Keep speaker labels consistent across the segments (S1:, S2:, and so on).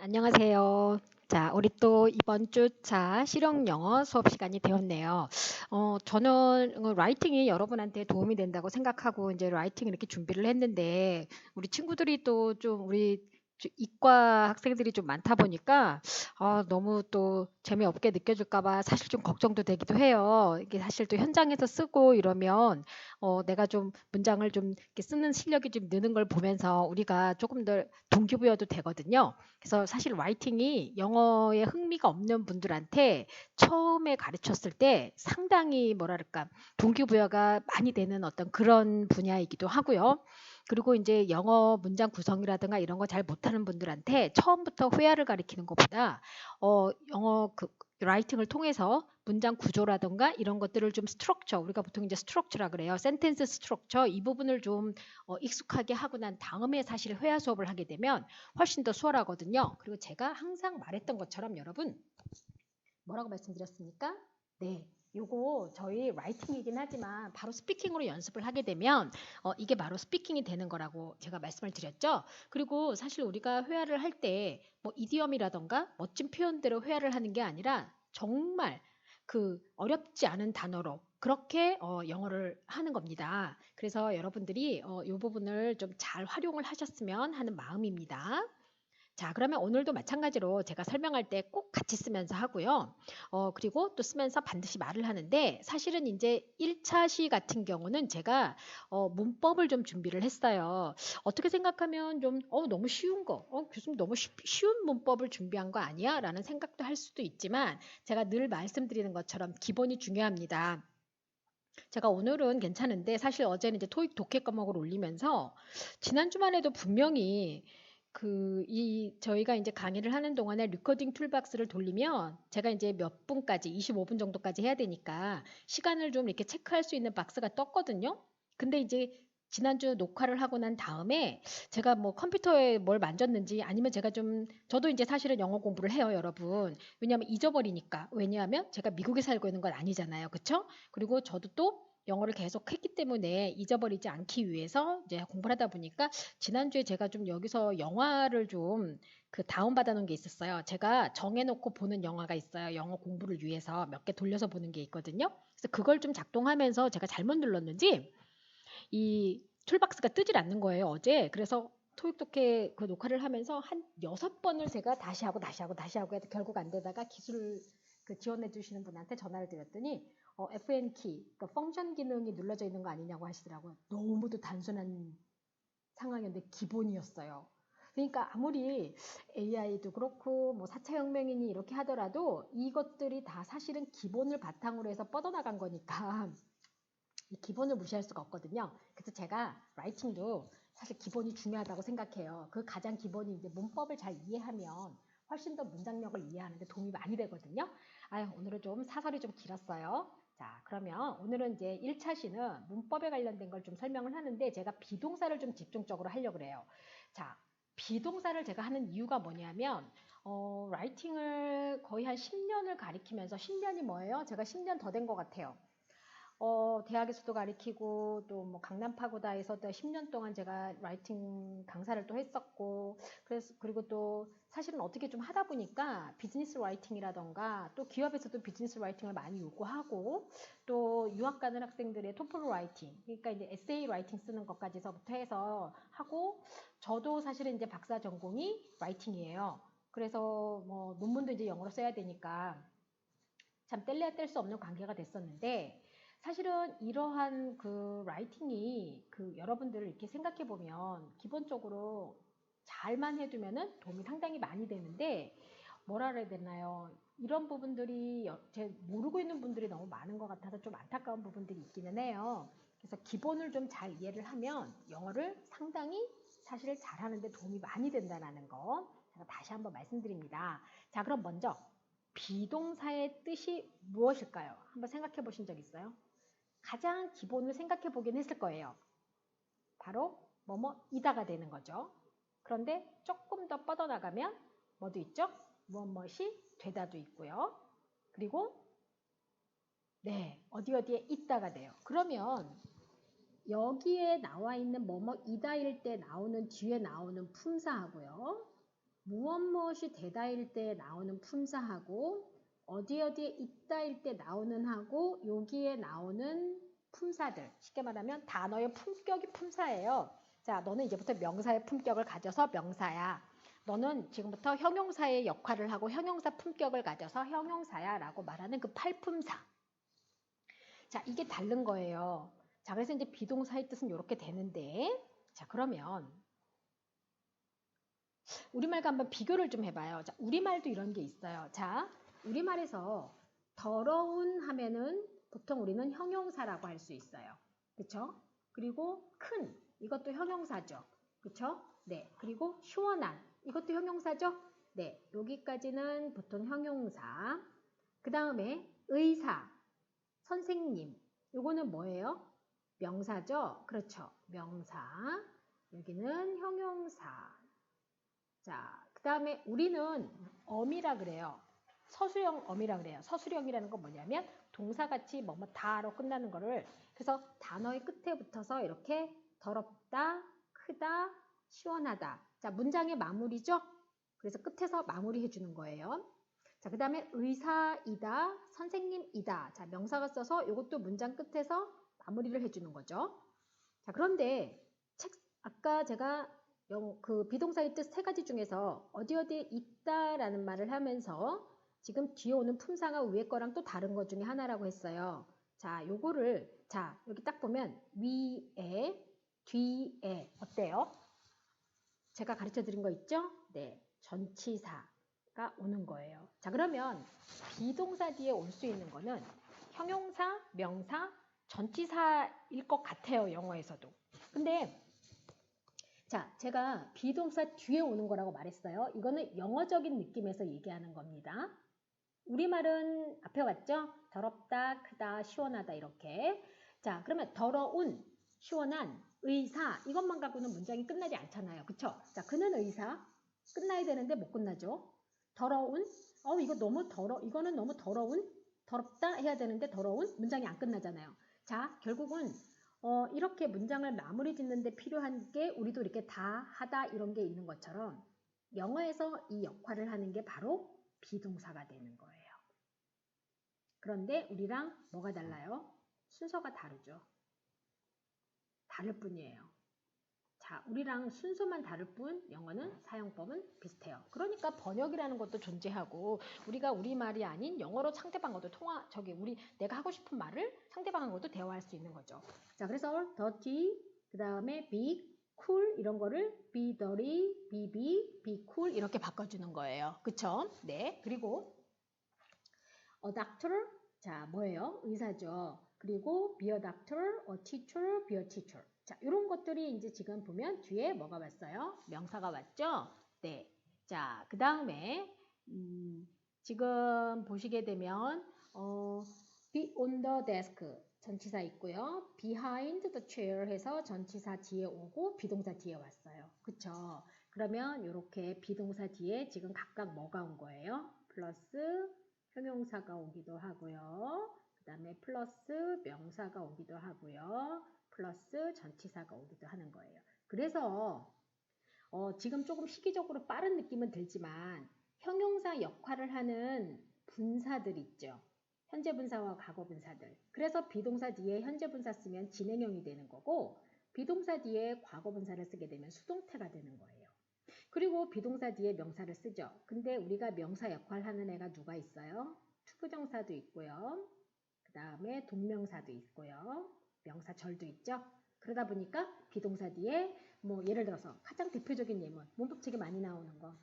S1: 안녕하세요. 자, 우리 또 이번 주차 실용 영어 수업 시간이 되었네요. 저는 라이팅이 여러분한테 도움이 된다고 생각하고 이제 라이팅 이렇게 준비를 했는데 우리 친구들이 또 좀 우리 이과 학생들이 좀 많다 보니까 너무 또 재미없게 느껴질까 봐 사실 좀 걱정도 되기도 해요. 이게 사실 또 현장에서 쓰고 이러면 내가 좀 문장을 좀 이렇게 쓰는 실력이 좀 느는 걸 보면서 우리가 조금 더 동기부여도 되거든요. 그래서 사실 라이팅이 영어에 흥미가 없는 분들한테 처음에 가르쳤을 때 상당히 뭐랄까 동기부여가 많이 되는 어떤 그런 분야이기도 하고요. 그리고 이제 영어 문장 구성이라든가 이런 거 잘 못하는 분들한테 처음부터 회화를 가리키는 것보다 영어 그 라이팅을 통해서 문장 구조라든가 이런 것들을 좀 스트럭처, 우리가 보통 이제 스트럭처라 그래요. 센텐스 스트럭처 이 부분을 좀 익숙하게 하고 난 다음에 사실 회화 수업을 하게 되면 훨씬 더 수월하거든요. 그리고 제가 항상 말했던 것처럼 여러분 뭐라고 말씀드렸습니까? 네. 요거 저희 라이팅이긴 하지만 바로 스피킹으로 연습을 하게 되면 이게 바로 스피킹이 되는 거라고 제가 말씀을 드렸죠. 그리고 사실 우리가 회화를 할 때 뭐 이디엄이라던가 멋진 표현대로 회화를 하는 게 아니라 정말 그 어렵지 않은 단어로 그렇게 영어를 하는 겁니다. 그래서 여러분들이 이 부분을 좀 잘 활용을 하셨으면 하는 마음입니다. 자, 그러면 오늘도 마찬가지로 제가 설명할 때 꼭 같이 쓰면서 하고요. 그리고 또 쓰면서 반드시 말을 하는데 사실은 이제 1차 시 같은 경우는 제가 문법을 좀 준비를 했어요. 어떻게 생각하면 좀 너무 쉬운 거, 교수님 너무 쉬운 문법을 준비한 거 아니야? 라는 생각도 할 수도 있지만 제가 늘 말씀드리는 것처럼 기본이 중요합니다. 제가 오늘은 괜찮은데 사실 어제는 이제 토익 독해 과목을 올리면서 지난주만 해도 분명히 저희가 이제 강의를 하는 동안에 리코딩 툴박스를 돌리면 제가 이제 몇 분까지 25분 정도까지 해야 되니까 시간을 좀 이렇게 체크할 수 있는 박스가 떴거든요. 근데 이제 지난주 녹화를 하고 난 다음에 제가 뭐 컴퓨터에 뭘 만졌는지 아니면 제가 좀 저도 이제 사실은 영어 공부를 해요, 여러분. 왜냐하면 잊어버리니까. 왜냐하면 제가 미국에 살고 있는 건 아니잖아요. 그쵸? 그리고 저도 또 영어를 계속 했기 때문에 잊어버리지 않기 위해서 이제 공부를 하다 보니까 지난주에 제가 좀 여기서 영화를 좀 다운받아 놓은 게 있었어요. 제가 정해놓고 보는 영화가 있어요. 영어 공부를 위해서 몇 개 돌려서 보는 게 있거든요. 그래서 그걸 좀 작동하면서 제가 잘못 눌렀는지 이 툴박스가 뜨질 않는 거예요, 어제. 그래서 토익 독해 그 녹화를 하면서 한 6번을 제가 다시 하고 다시 하고 다시 하고 해도 결국 안 되다가 기술 지원해 주시는 분한테 전화를 드렸더니 FN 키, 그 펑션 기능이 눌러져 있는 거 아니냐고 하시더라고요. 너무도 단순한 상황이었는데 기본이었어요. 그러니까 아무리 AI도 그렇고 뭐 4차 혁명이니 이렇게 하더라도 이것들이 다 사실은 기본을 바탕으로 해서 뻗어나간 거니까 이 기본을 무시할 수가 없거든요. 그래서 제가 라이팅도 사실 기본이 중요하다고 생각해요. 그 가장 기본이 이제 문법을 잘 이해하면 훨씬 더 문장력을 이해하는 데 도움이 많이 되거든요. 오늘은 좀 사설이 좀 길었어요. 자, 그러면 오늘은 이제 1차 시는 문법에 관련된 걸 좀 설명을 하는데 제가 비동사를 좀 집중적으로 하려고 그래요. 자, 비동사를 제가 하는 이유가 뭐냐면 라이팅을 거의 한 10년을 가리키면서 10년이 뭐예요? 제가 10년 더 된 것 같아요. 대학에서도 가르치고 또 뭐 강남파고다에서 또 10년 동안 제가 라이팅 강사를 또 했었고 그리고 또 사실은 어떻게 좀 하다 보니까 비즈니스 라이팅이라던가 또 기업에서도 비즈니스 라이팅을 많이 요구하고 또 유학 가는 학생들의 토플 라이팅 그러니까 이제 에세이 라이팅 쓰는 것까지서부터 해서 하고 저도 사실은 이제 박사 전공이 라이팅이에요. 그래서 뭐 논문도 이제 영어로 써야 되니까 참 뗄래야 뗄 수 없는 관계가 됐었는데 사실은 이러한 라이팅이 여러분들을 이렇게 생각해 보면 기본적으로 잘만 해두면은 도움이 상당히 많이 되는데 뭐라 그래야 되나요? 이런 부분들이 제 모르고 있는 분들이 너무 많은 것 같아서 좀 안타까운 부분들이 있기는 해요. 그래서 기본을 좀 잘 이해를 하면 영어를 상당히 사실 잘하는데 도움이 많이 된다는 거 제가 다시 한번 말씀드립니다. 자, 그럼 먼저 비동사의 뜻이 무엇일까요? 한번 생각해 보신 적 있어요? 가장 기본을 생각해 보긴 했을 거예요. 바로 뭐뭐이다가 되는 거죠. 그런데 조금 더 뻗어나가면 뭐도 있죠? 무엇이 되다도 있고요. 그리고 네, 어디 어디에 있다가 돼요. 그러면 여기에 나와 있는 뭐뭐이다일 때 나오는 뒤에 나오는 품사하고요. 무엇이 되다일 때 나오는 품사하고 어디에 있다일 때 나오는 하고 여기에 나오는 품사들, 쉽게 말하면 단어의 품격이 품사예요. 자, 너는 이제부터 명사의 품격을 가져서 명사야. 너는 지금부터 형용사의 역할을 하고 형용사 품격을 가져서 형용사야 라고 말하는 그 팔품사. 자, 이게 다른 거예요. 자, 그래서 이제 비동사의 뜻은 이렇게 되는데, 자, 그러면 우리말과 한번 비교를 좀 해봐요. 자, 우리말도 이런 게 있어요. 자, 우리말에서 더러운 하면은 보통 우리는 형용사라고 할 수 있어요. 그쵸? 그리고 큰, 이것도 형용사죠. 그쵸? 네. 그리고 시원한, 이것도 형용사죠? 네. 여기까지는 보통 형용사. 그 다음에 의사, 선생님, 요거는 뭐예요? 명사죠? 그렇죠. 명사. 여기는 형용사. 자, 그 다음에 우리는 어미라 그래요. 서술형 어미라 그래요. 서술형이라는 건 뭐냐면 동사같이 뭐뭐 다로 끝나는 거를 그래서 단어의 끝에 붙어서 이렇게 더럽다, 크다, 시원하다. 자, 문장의 마무리죠? 그래서 끝에서 마무리해 주는 거예요. 자, 그 다음에 의사이다, 선생님이다. 자, 명사가 써서 이것도 문장 끝에서 마무리를 해주는 거죠. 자, 그런데 아까 제가 그 비동사의 뜻 세 가지 중에서 어디에 있다라는 말을 하면서 지금 뒤에 오는 품사가 위에 거랑 또 다른 것 중에 하나라고 했어요. 자, 요거를 자, 여기 딱 보면 위에, 뒤에 어때요? 제가 가르쳐 드린 거 있죠? 네, 전치사가 오는 거예요. 자, 그러면 비동사 뒤에 올 수 있는 거는 형용사, 명사, 전치사일 것 같아요. 영어에서도. 근데 자, 제가 비동사 뒤에 오는 거라고 말했어요. 이거는 영어적인 느낌에서 얘기하는 겁니다. 우리말은 앞에 왔죠? 더럽다, 크다, 시원하다 이렇게. 자, 그러면 더러운, 시원한, 의사 이것만 갖고는 문장이 끝나지 않잖아요. 그쵸? 자, 그는 의사. 끝나야 되는데 못 끝나죠. 더러운, 이거는 너무 더럽다 해야 되는데 더러운 문장이 안 끝나잖아요. 자, 결국은 이렇게 문장을 마무리 짓는 데 필요한 게 우리도 이렇게 다, 하다 이런 게 있는 것처럼 영어에서 이 역할을 하는 게 바로 비동사가 되는 거예요. 그런데 우리랑 뭐가 달라요? 순서가 다르죠. 다를 뿐이에요. 자, 우리랑 순서만 다를 뿐 영어는 사용법은 비슷해요. 그러니까 번역이라는 것도 존재하고 우리가 우리말이 아닌 영어로 상대방과도 내가 하고 싶은 말을 상대방하고도 대화할 수 있는 거죠. 자, 그래서 dirty, 그 다음에 big, cool 이런 거를 be dirty, be big, be cool 이렇게 바꿔주는 거예요. 그쵸? 네. 그리고 a doctor, 자, 뭐예요? 의사죠. 그리고 be a doctor, a teacher, be a teacher. 자, 이런 것들이 이제 지금 보면 뒤에 뭐가 왔어요? 명사가 왔죠? 네. 자, 그 다음에 지금 보시게 되면 be on the desk 전치사 있고요. behind the chair 해서 전치사 뒤에 오고 비동사 뒤에 왔어요. 그쵸? 그러면 이렇게 비동사 뒤에 지금 각각 뭐가 온 거예요? 플러스 형용사가 오기도 하고요. 그 다음에 플러스 명사가 오기도 하고요. 플러스 전치사가 오기도 하는 거예요. 그래서 지금 조금 시기적으로 빠른 느낌은 들지만 형용사 역할을 하는 분사들 있죠. 현재 분사와 과거 분사들. 그래서 비동사 뒤에 현재 분사 쓰면 진행형이 되는 거고 비동사 뒤에 과거 분사를 쓰게 되면 수동태가 되는 거예요. 그리고 비동사 뒤에 명사를 쓰죠. 근데 우리가 명사 역할 하는 애가 누가 있어요? 투부정사도 있고요. 그 다음에 동명사도 있고요. 명사절도 있죠. 그러다 보니까 비동사 뒤에 뭐 예를 들어서 가장 대표적인 예문, 문법책에 많이 나오는 거.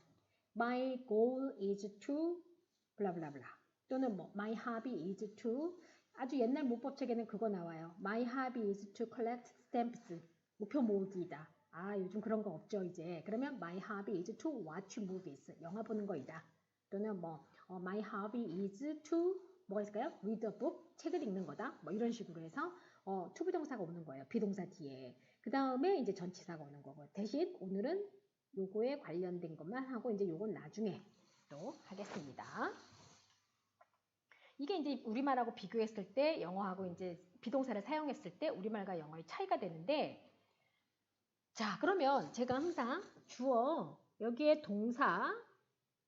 S1: My goal is to 블라블라블라 또는 뭐 My hobby is to 아주 옛날 문법책에는 그거 나와요. My hobby is to collect stamps. 목표 모으기이다. 아, 요즘 그런 거 없죠, 이제. 그러면 my hobby is to watch movies. 영화 보는 거이다. 또는 뭐 my hobby is to 뭐가 있을까요? read a book. 책을 읽는 거다. 뭐 이런 식으로 해서 투부정사가 오는 거예요. 비동사 뒤에. 그 다음에 이제 전치사가 오는 거고. 대신 오늘은 요거에 관련된 것만 하고 이제 요건 나중에 또 하겠습니다. 이게 이제 우리말하고 비교했을 때 영어하고 이제 비동사를 사용했을 때 우리말과 영어의 차이가 되는데 자, 그러면 제가 항상 주어 여기에 동사,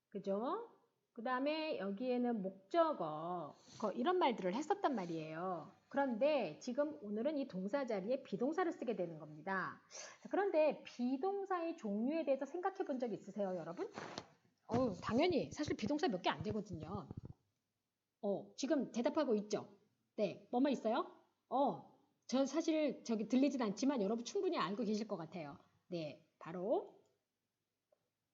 S1: 그죠? 그 다음에 여기에는 목적어, 이런 말들을 했었단 말이에요. 그런데 지금 오늘은 이 동사 자리에 비동사를 쓰게 되는 겁니다. 그런데 비동사의 종류에 대해서 생각해 본 적 있으세요, 여러분? 당연히 사실 비동사 몇 개 안 되거든요. 지금 대답하고 있죠? 네, 뭐뭐 있어요? 저 사실 저기 들리진 않지만 여러분 충분히 알고 계실 것 같아요. 네, 바로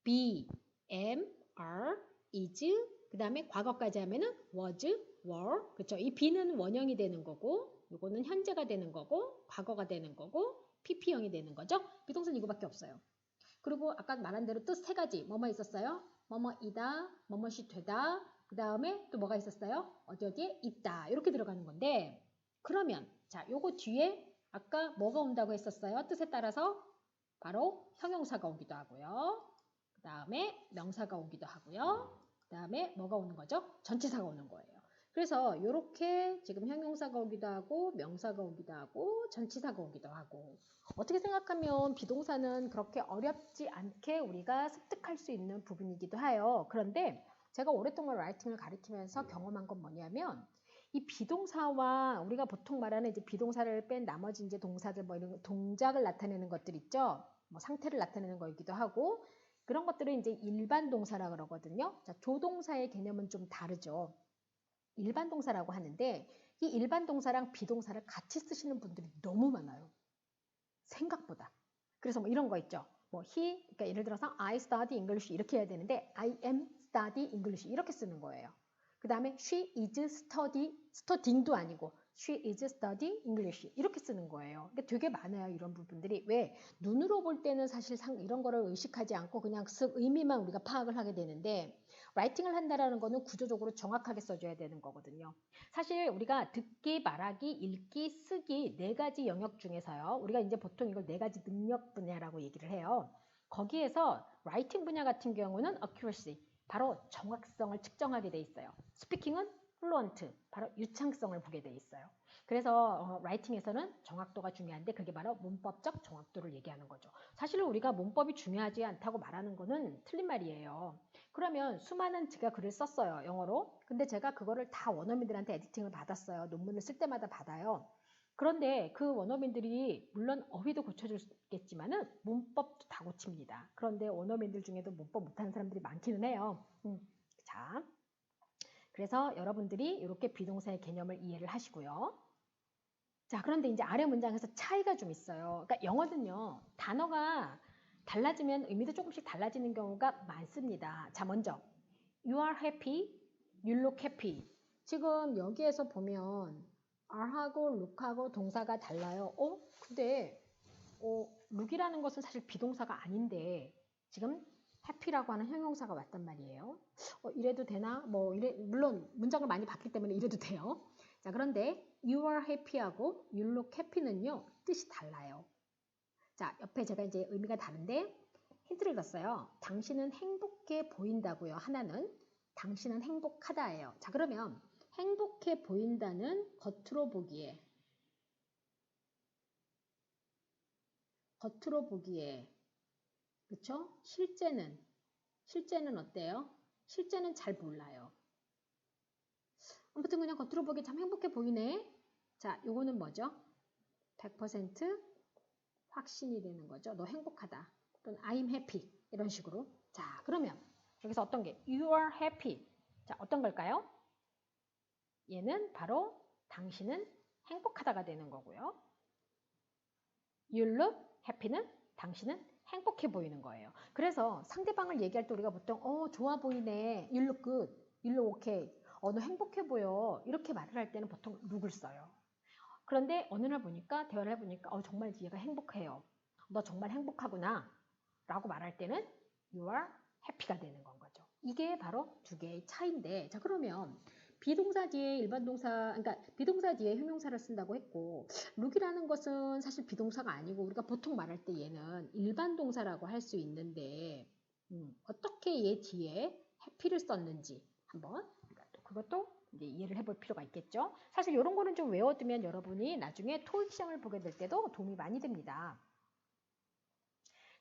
S1: be, am, are, is, 그 다음에 과거까지 하면은 was, were, 그쵸? 이 be는 원형이 되는 거고, 요거는 현재가 되는 거고, 과거가 되는 거고, pp형이 되는 거죠? 비동사는 이거밖에 없어요. 그리고 아까 말한 대로 뜻 세 가지, 뭐뭐 있었어요? 뭐뭐이다, 뭐뭐시 되다, 그 다음에 또 뭐가 있었어요? 어디에 있다, 이렇게 들어가는 건데, 그러면 자, 요거 뒤에 아까 뭐가 온다고 했었어요? 뜻에 따라서 바로 형용사가 오기도 하고요. 그 다음에 명사가 오기도 하고요. 그 다음에 뭐가 오는 거죠? 전치사가 오는 거예요. 그래서 이렇게 지금 형용사가 오기도 하고 명사가 오기도 하고 전치사가 오기도 하고, 어떻게 생각하면 비동사는 그렇게 어렵지 않게 우리가 습득할 수 있는 부분이기도 해요. 그런데 제가 오랫동안 라이팅을 가르치면서 경험한 건 뭐냐면, 이 비동사와 우리가 보통 말하는 이제 비동사를 뺀 나머지 이제 동사들, 뭐 이런 동작을 나타내는 것들 있죠. 뭐 상태를 나타내는 거이기도 하고, 그런 것들을 이제 일반 동사라 그러거든요. 자, 조동사의 개념은 좀 다르죠. 일반 동사라고 하는데, 이 일반 동사랑 비동사를 같이 쓰시는 분들이 너무 많아요. 생각보다. 그래서 뭐 이런 거 있죠. 뭐 he, 그러니까 예를 들어서 I study English 이렇게 해야 되는데 I am study English 이렇게 쓰는 거예요. 그 다음에 she is studying도 아니고 she is study English 이렇게 쓰는 거예요. 그러니까 되게 많아요, 이런 부분들이. 왜? 눈으로 볼 때는 사실 이런 거를 의식하지 않고 그냥 의미만 우리가 파악을 하게 되는데, 라이팅을 한다라는 거는 구조적으로 정확하게 써줘야 되는 거거든요. 사실 우리가 듣기, 말하기, 읽기, 쓰기 네 가지 영역 중에서요, 우리가 이제 보통 이걸 네 가지 능력 분야라고 얘기를 해요. 거기에서 라이팅 분야 같은 경우는 accuracy, 바로 정확성을 측정하게 돼 있어요. 스피킹은 fluent, 바로 유창성을 보게 돼 있어요. 그래서 라이팅에서는 정확도가 중요한데 그게 바로 문법적 정확도를 얘기하는 거죠. 사실 우리가 문법이 중요하지 않다고 말하는 거는 틀린 말이에요. 그러면 수많은 제가 글을 썼어요, 영어로. 근데 제가 그거를 다 원어민들한테 에디팅을 받았어요. 논문을 쓸 때마다 받아요. 그런데 그 원어민들이 물론 어휘도 고쳐주겠지만은 문법도 다 고칩니다. 그런데 원어민들 중에도 문법 못하는 사람들이 많기는 해요. 자, 그래서 여러분들이 이렇게 비동사의 개념을 이해를 하시고요. 자, 그런데 이제 아래 문장에서 차이가 좀 있어요. 그러니까 영어는요, 단어가 달라지면 의미도 조금씩 달라지는 경우가 많습니다. 자, 먼저 You are happy, you look happy. 지금 여기에서 보면 are하고 look하고 동사가 달라요. 근데 look이라는 것은 사실 비동사가 아닌데 지금 happy라고 하는 형용사가 왔단 말이에요. 이래도 되나? 물론 문장을 많이 봤기 때문에 이래도 돼요. 자, 그런데 you are happy하고 you look happy는요, 뜻이 달라요. 자, 옆에 제가 이제 의미가 다른데 힌트를 줬어요. 당신은 행복해 보인다고요. 하나는 당신은 행복하다예요. 자, 그러면 행복해 보인다는 겉으로 보기에 그쵸? 실제는 어때요? 실제는 잘 몰라요. 아무튼 그냥 겉으로 보기에 참 행복해 보이네. 자, 요거는 뭐죠? 100% 확신이 되는 거죠. 너 행복하다. 또는 I'm happy. 이런 식으로. 자, 그러면 여기서 어떤 게 You are happy. 자, 어떤 걸까요? 얘는 바로 당신은 행복하다가 되는 거고요. You look happy는 당신은 행복해 보이는 거예요. 그래서 상대방을 얘기할 때 우리가 보통 좋아 보이네. You look good. You look okay. 너 행복해 보여. 이렇게 말을 할 때는 보통 look을 써요. 그런데 어느 날 보니까 대화를 해보니까 정말 얘가 행복해요. 너 정말 행복하구나 라고 말할 때는 You are happy가 되는 건 거죠. 이게 바로 두 개의 차이인데, 자, 그러면 비동사 뒤에 일반 동사, 그러니까 비동사 뒤에 형용사를 쓴다고 했고, look이라는 것은 사실 비동사가 아니고 우리가 보통 말할 때 얘는 일반 동사라고 할 수 있는데, 어떻게 얘 뒤에 happy를 썼는지 한번, 그러니까 또 그것도 이제 이해를 해볼 필요가 있겠죠. 사실 이런 거는 좀 외워두면 여러분이 나중에 토익 시험을 보게 될 때도 도움이 많이 됩니다.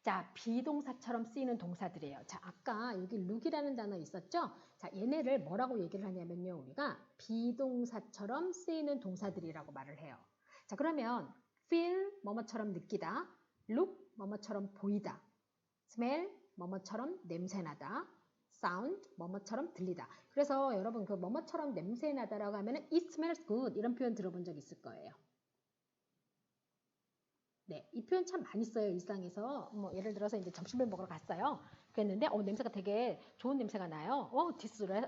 S1: 자, 비동사처럼 쓰이는 동사들이에요. 자, 아까 여기 look이라는 단어 있었죠? 자, 얘네를 뭐라고 얘기를 하냐면요. 우리가 비동사처럼 쓰이는 동사들이라고 말을 해요. 자, 그러면 feel 뭐뭐처럼 느끼다, look 뭐뭐처럼 보이다, smell 뭐뭐처럼 냄새나다, sound 뭐뭐처럼 들리다. 그래서 여러분 그 뭐뭐처럼 냄새나다라고 하면은 it smells good 이런 표현 들어본 적 있을 거예요. 네, 이 표현 참 많이 써요, 일상에서. 뭐, 예를 들어서 이제 점심을 먹으러 갔어요. 그랬는데, 냄새가 되게 좋은 냄새가 나요.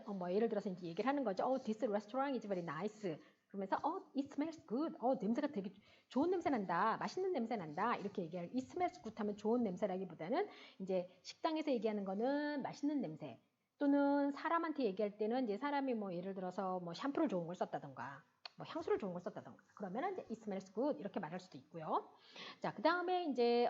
S1: 뭐, 예를 들어서 이제 얘기를 하는 거죠. this restaurant is very nice. 그러면서, it smells good. 냄새가 되게 좋은 냄새 난다. 맛있는 냄새 난다. 이렇게 얘기할, it smells good 하면 좋은 냄새라기보다는 이제 식당에서 얘기하는 거는 맛있는 냄새. 또는 사람한테 얘기할 때는 이제 사람이 뭐, 예를 들어서 뭐, 샴푸를 좋은 걸 썼다던가. 뭐 향수를 좋은 걸 썼다던가 그러면은 이제 it smells good 이렇게 말할 수도 있고요. 자, 그 다음에 이제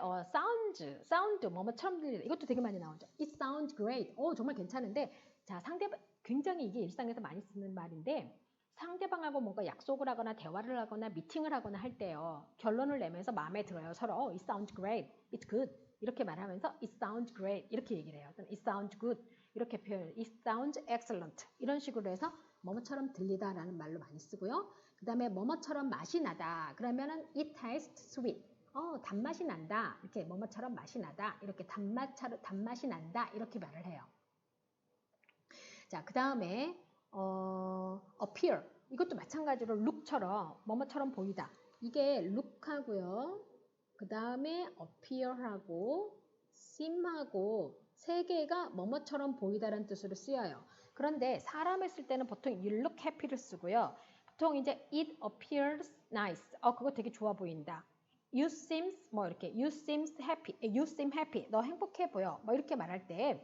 S1: 사운드 뭐뭐처럼 들리다 이것도 되게 많이 나오죠. It sounds great. 정말 괜찮은데 자 상대방 굉장히 이게 일상에서 많이 쓰는 말인데 상대방하고 뭔가 약속을 하거나 대화를 하거나 미팅을 하거나 할 때요 결론을 내면서 마음에 들어요 서로. It sounds great. It's good. 이렇게 말하면서 it sounds great 이렇게 얘기를 해요. 또는 it sounds good 이렇게 표현. It sounds excellent 이런 식으로 해서 뭐뭐처럼 들리다라는 말로 많이 쓰고요. 그 다음에 뭐뭐처럼 맛이 나다. 그러면은 it tastes sweet. 단맛이 난다. 이렇게 뭐뭐처럼 맛이 나다. 이렇게 단맛이 난다. 이렇게 말을 해요. 자, 그 다음에 appear. 이것도 마찬가지로 look처럼 뭐뭐처럼 보이다. 이게 look하고요. 그 다음에 appear하고 seem하고 세 개가 뭐뭐처럼 보이다라는 뜻으로 쓰여요. 그런데 사람을 쓸 때는 보통 you look happy를 쓰고요. 보통 이제 it appears nice. 그거 되게 좋아 보인다. You seems 뭐 이렇게 you seems happy. You seem happy. 너 행복해 보여. 뭐 이렇게 말할 때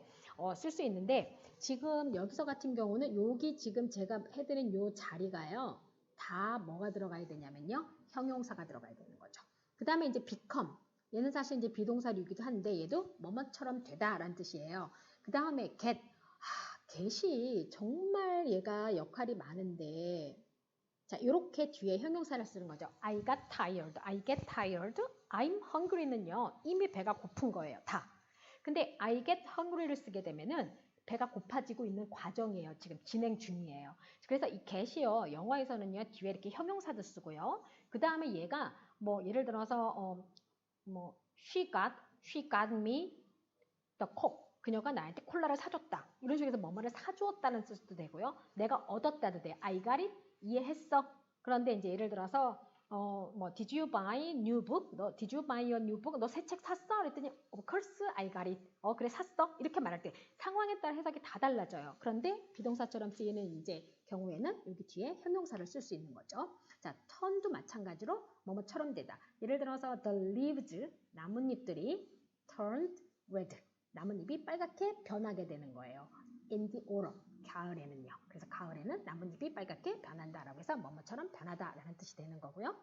S1: 쓸 수 있는데 지금 여기서 같은 경우는 여기 지금 제가 해드린 요 자리가요. 다 뭐가 들어가야 되냐면요. 형용사가 들어가야 되는 거죠. 그 다음에 이제 become. 얘는 사실 이제 비동사류이기도 한데 얘도 뭐뭐처럼 되다라는 뜻이에요. 그 다음에 get. get이 정말 얘가 역할이 많은데 자, 이렇게 뒤에 형용사를 쓰는 거죠. I got tired, I get tired, I'm hungry는요. 이미 배가 고픈 거예요. 다. 근데 I get hungry를 쓰게 되면은 배가 고파지고 있는 과정이에요. 지금 진행 중이에요. 그래서 이 get이요. 영어에서는요. 뒤에 이렇게 형용사도 쓰고요. 그 다음에 얘가 뭐 예를 들어서 she got me the coke. 그녀가 나한테 콜라를 사줬다. 이런 식으로 해서 뭐뭐를 사주었다는 뜻도 되고요. 내가 얻었다도 돼요. I got it. 이해했어. 그런데 이제 예를 들어서 did you buy new book? did you buy a new book? 너 새 책 샀어? 그랬더니 of course I got it. 그래 샀어. 이렇게 말할 때 상황에 따라 해석이 다 달라져요. 그런데 비동사처럼 쓰이는 이제 경우에는 여기 뒤에 형용사를 쓸 수 있는 거죠. 자, turn도 마찬가지로 뭐뭐처럼 되다. 예를 들어서 the leaves 나뭇잎들이 turned red. 나뭇잎이 빨갛게 변하게 되는 거예요. In the autumn, 가을에는요. 그래서 가을에는 나뭇잎이 빨갛게 변한다라고 해서 뭐뭐처럼 변하다라는 뜻이 되는 거고요.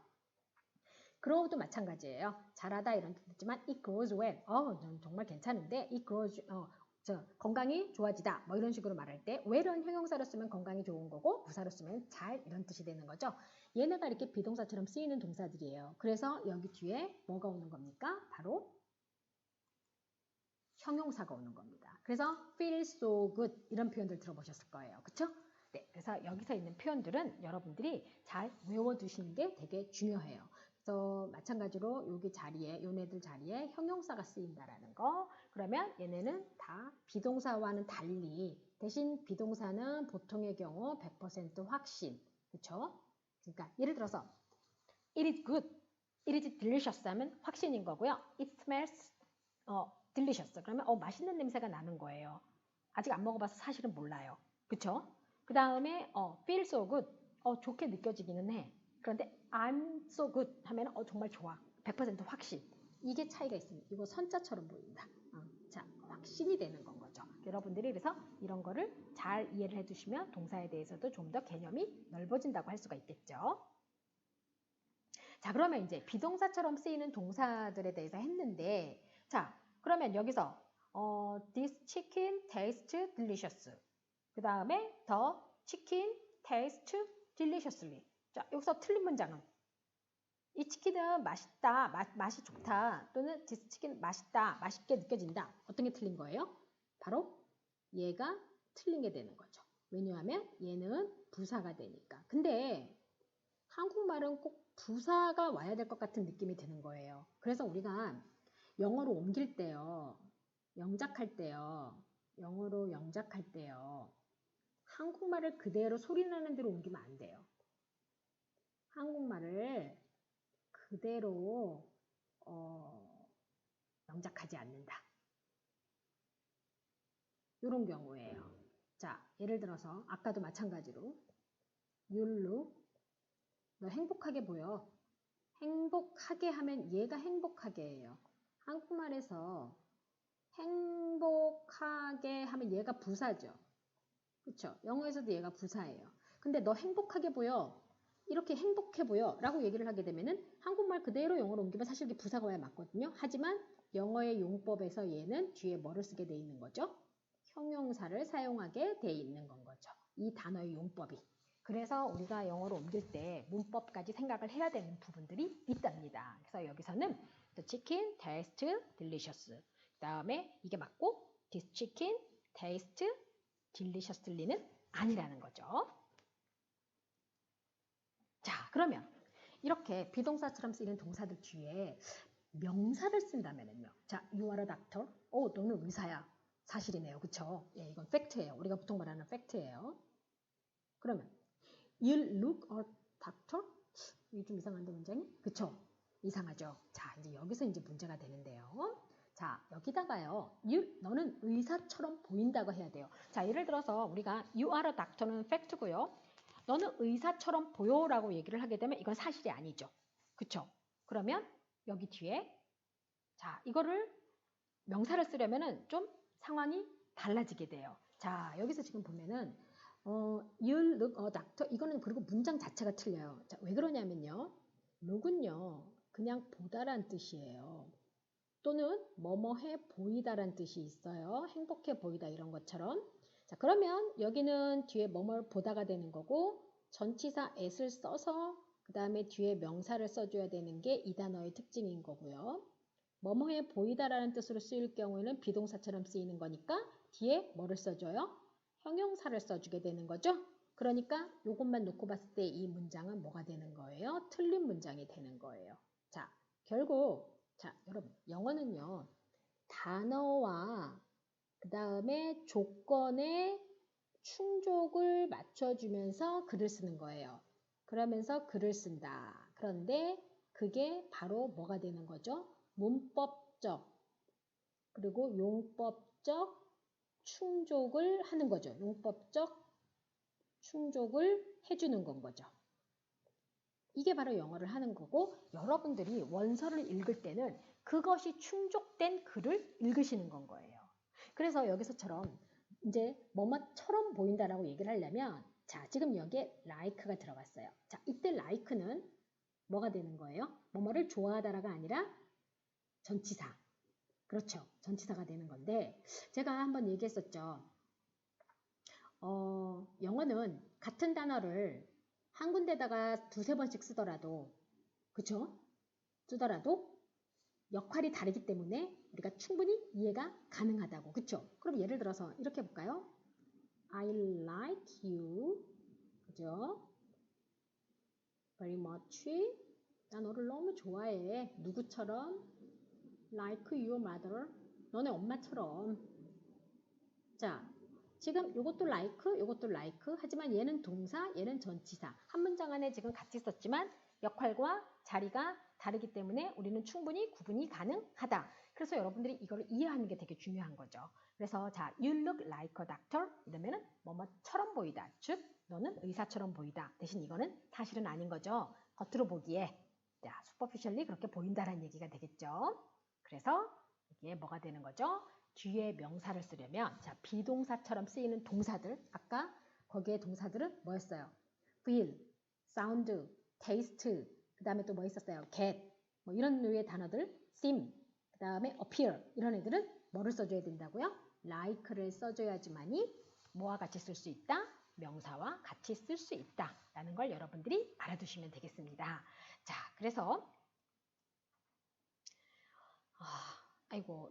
S1: grow도 마찬가지예요. 자라다 이런 뜻이지만 it grows well. 정말 괜찮은데 it grows 건강이 좋아지다. 뭐 이런 식으로 말할 때 well은 형용사로 쓰면 건강이 좋은 거고 부사로 쓰면 잘 이런 뜻이 되는 거죠. 얘네가 이렇게 비동사처럼 쓰이는 동사들이에요. 그래서 여기 뒤에 뭐가 오는 겁니까? 바로 형용사가 오는 겁니다. 그래서 feel so good 이런 표현들 들어보셨을 거예요. 그렇죠? 네, 그래서 여기서 있는 표현들은 여러분들이 잘 외워두시는 게 되게 중요해요. 그래서 마찬가지로 여기 자리에 요네들 자리에 형용사가 쓰인다라는 거. 그러면 얘네는 다 비동사와는 달리 대신 비동사는 보통의 경우 100% 확신. 그렇죠? 그러니까 예를 들어서 it is good, it is delicious 하면 확신인 거고요. it smells delicious. 그러면 맛있는 냄새가 나는 거예요. 아직 안 먹어봐서 사실은 몰라요. 그쵸? 그 다음에 feel so good. 좋게 느껴지기는 해. 그런데 I'm so good 하면 정말 좋아. 100% 확신. 이게 차이가 있습니다. 이거 선자처럼 보인다. 자, 확신이 되는 건 거죠. 여러분들이 그래서 이런 거를 잘 이해를 해두시면 동사에 대해서도 좀 더 개념이 넓어진다고 할 수가 있겠죠. 자, 그러면 이제 비동사처럼 쓰이는 동사들에 대해서 했는데 자, 그러면 여기서 this chicken tastes delicious. 그 다음에 the chicken tastes deliciously. 자, 여기서 틀린 문장은 이 치킨은 맛있다, 맛이 좋다, 또는 this 치킨 맛있다, 맛있게 느껴진다. 어떤 게 틀린 거예요? 바로 얘가 틀린 게 되는 거죠. 왜냐하면 얘는 부사가 되니까. 근데 한국말은 꼭 부사가 와야 될 것 같은 느낌이 드는 거예요. 그래서 우리가 영어로 옮길 때요, 영작할 때요, 영어로 영작할 때요, 한국말을 그대로 소리나는 대로 옮기면 안 돼요. 한국말을 그대로 영작하지 않는다. 이런 경우에요. 자, 예를 들어서 아까도 마찬가지로 You look, 너 행복하게 보여. 행복하게 하면 얘가 행복하게 해요. 한국말에서 행복하게 하면 얘가 부사죠. 그쵸? 영어에서도 얘가 부사예요. 근데 너 행복하게 보여. 이렇게 행복해 보여 라고 얘기를 하게 되면은 한국말 그대로 영어로 옮기면 사실 이게 부사가 와야 맞거든요. 하지만 영어의 용법에서 얘는 뒤에 뭐를 쓰게 돼 있는 거죠? 형용사를 사용하게 돼 있는 건 거죠. 이 단어의 용법이. 그래서 우리가 영어로 옮길 때 문법까지 생각을 해야 되는 부분들이 있답니다. 그래서 여기서는 the chicken tastes delicious. 그 다음에 이게 맞고 this chicken tastes deliciously는 아니라는 거죠. 자, 그러면 이렇게 비동사처럼 쓰이는 동사들 뒤에 명사를 쓴다면은요. 자, you are a doctor. 너는 의사야. 사실이네요. 그쵸? 예, 이건 팩트예요. 우리가 보통 말하는 팩트예요. 그러면 you look a doctor? 이게 좀 이상한데 문장이? 그쵸? 이상하죠? 자, 이제 여기서 이제 문제가 되는데요. 자, 여기다가요. 너는 의사처럼 보인다고 해야 돼요. 자, 예를 들어서 우리가 you are a doctor는 팩트고요. 너는 의사처럼 보여라고 얘기를 하게 되면 이건 사실이 아니죠. 그쵸? 그러면 여기 뒤에 자, 이거를 명사를 쓰려면은 좀 상황이 달라지게 돼요. 자, 여기서 지금 보면은 you look a doctor 이거는 그리고 문장 자체가 틀려요. 자, 왜 그러냐면요. look은요. 그냥 보다란 뜻이에요. 또는 뭐뭐해 보이다란 뜻이 있어요. 행복해 보이다 이런 것처럼. 자, 그러면 여기는 뒤에 뭐뭐를 보다가 되는 거고 전치사 at을 써서 그 다음에 뒤에 명사를 써줘야 되는 게 이 단어의 특징인 거고요. 뭐뭐해 보이다라는 뜻으로 쓰일 경우에는 비동사처럼 쓰이는 거니까 뒤에 뭐를 써줘요? 형용사를 써주게 되는 거죠. 그러니까 이것만 놓고 봤을 때 이 문장은 뭐가 되는 거예요? 틀린 문장이 되는 거예요. 자, 결국 자, 여러분 영어는요. 단어와 그 다음에 조건의 충족을 맞춰주면서 글을 쓰는 거예요. 그러면서 글을 쓴다. 그런데 그게 바로 뭐가 되는 거죠? 문법적 그리고 용법적 충족을 하는 거죠. 용법적 충족을 해주는 건 거죠. 이게 바로 영어를 하는 거고 여러분들이 원서를 읽을 때는 그것이 충족된 글을 읽으시는 건 거예요. 그래서 여기서처럼 이제 뭐뭐처럼 보인다라고 얘기를 하려면 자, 지금 여기에 like가 들어갔어요. 자, 이때 like는 뭐가 되는 거예요? 뭐뭐를 좋아하다라가 아니라 전치사. 그렇죠. 전치사가 되는 건데 제가 한번 얘기했었죠. 영어는 같은 단어를 한 군데다가 두세 번씩 쓰더라도 그쵸? 쓰더라도 역할이 다르기 때문에 우리가 충분히 이해가 가능하다고. 그쵸? 그럼 예를 들어서 이렇게 해볼까요? I like you. 그죠? Very much. 나 너를 너무 좋아해. 누구처럼? Like your mother. 너네 엄마처럼. 자, 지금 이것도 like, 이것도 like. 하지만 얘는 동사, 얘는 전치사. 한 문장 안에 지금 같이 썼지만 역할과 자리가 다르기 때문에 우리는 충분히 구분이 가능하다. 그래서 여러분들이 이걸 이해하는 게 되게 중요한 거죠. 그래서 자, you look like a doctor. 이러면은 뭐뭐처럼 보이다. 즉, 너는 의사처럼 보이다. 대신 이거는 사실은 아닌 거죠. 겉으로 보기에 자, superficially 그렇게 보인다라는 얘기가 되겠죠. 그래서 이게 뭐가 되는 거죠? 뒤에 명사를 쓰려면 자, 비동사처럼 쓰이는 동사들 아까 거기에 동사들은 뭐였어요? feel, sound, taste 그 다음에 또 뭐 있었어요? get 뭐 이런 류의 단어들 seem 그 다음에 appear 이런 애들은 뭐를 써줘야 된다고요? like를 써줘야지만이 뭐와 같이 쓸 수 있다? 명사와 같이 쓸 수 있다라는 걸 여러분들이 알아두시면 되겠습니다. 자, 그래서 아이고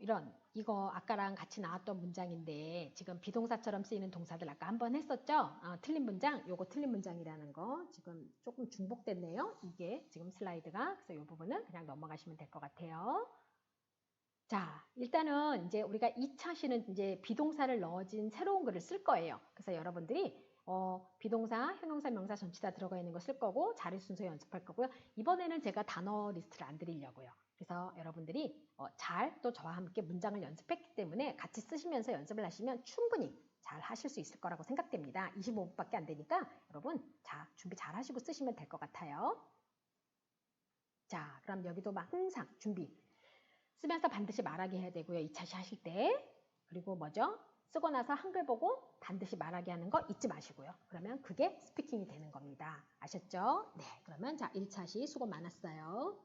S1: 이거 아까랑 같이 나왔던 문장인데 지금 비동사처럼 쓰이는 동사들 아까 한번 했었죠? 틀린 문장, 요거 틀린 문장이라는 거 지금 조금 중복됐네요. 이게 지금 슬라이드가. 그래서 이 부분은 그냥 넘어가시면 될 것 같아요. 자, 일단은 이제 우리가 2차 시는 이제 비동사를 넣어진 새로운 글을 쓸 거예요. 그래서 여러분들이 비동사, 형용사, 명사, 전치사 들어가 있는 거 쓸 거고 자리 순서 연습할 거고요. 이번에는 제가 단어 리스트를 안 드리려고요. 그래서 여러분들이 잘 또 저와 함께 문장을 연습했기 때문에 같이 쓰시면서 연습을 하시면 충분히 잘 하실 수 있을 거라고 생각됩니다. 25분밖에 안 되니까 여러분 자 준비 잘 하시고 쓰시면 될 것 같아요. 자, 그럼 여기도 막 항상 준비 쓰면서 반드시 말하게 해야 되고요. 2차 시 하실 때. 그리고 뭐죠? 쓰고 나서 한글 보고 반드시 말하게 하는 거 잊지 마시고요. 그러면 그게 스피킹이 되는 겁니다. 아셨죠? 네, 그러면 자 1차 시 수고 많았어요.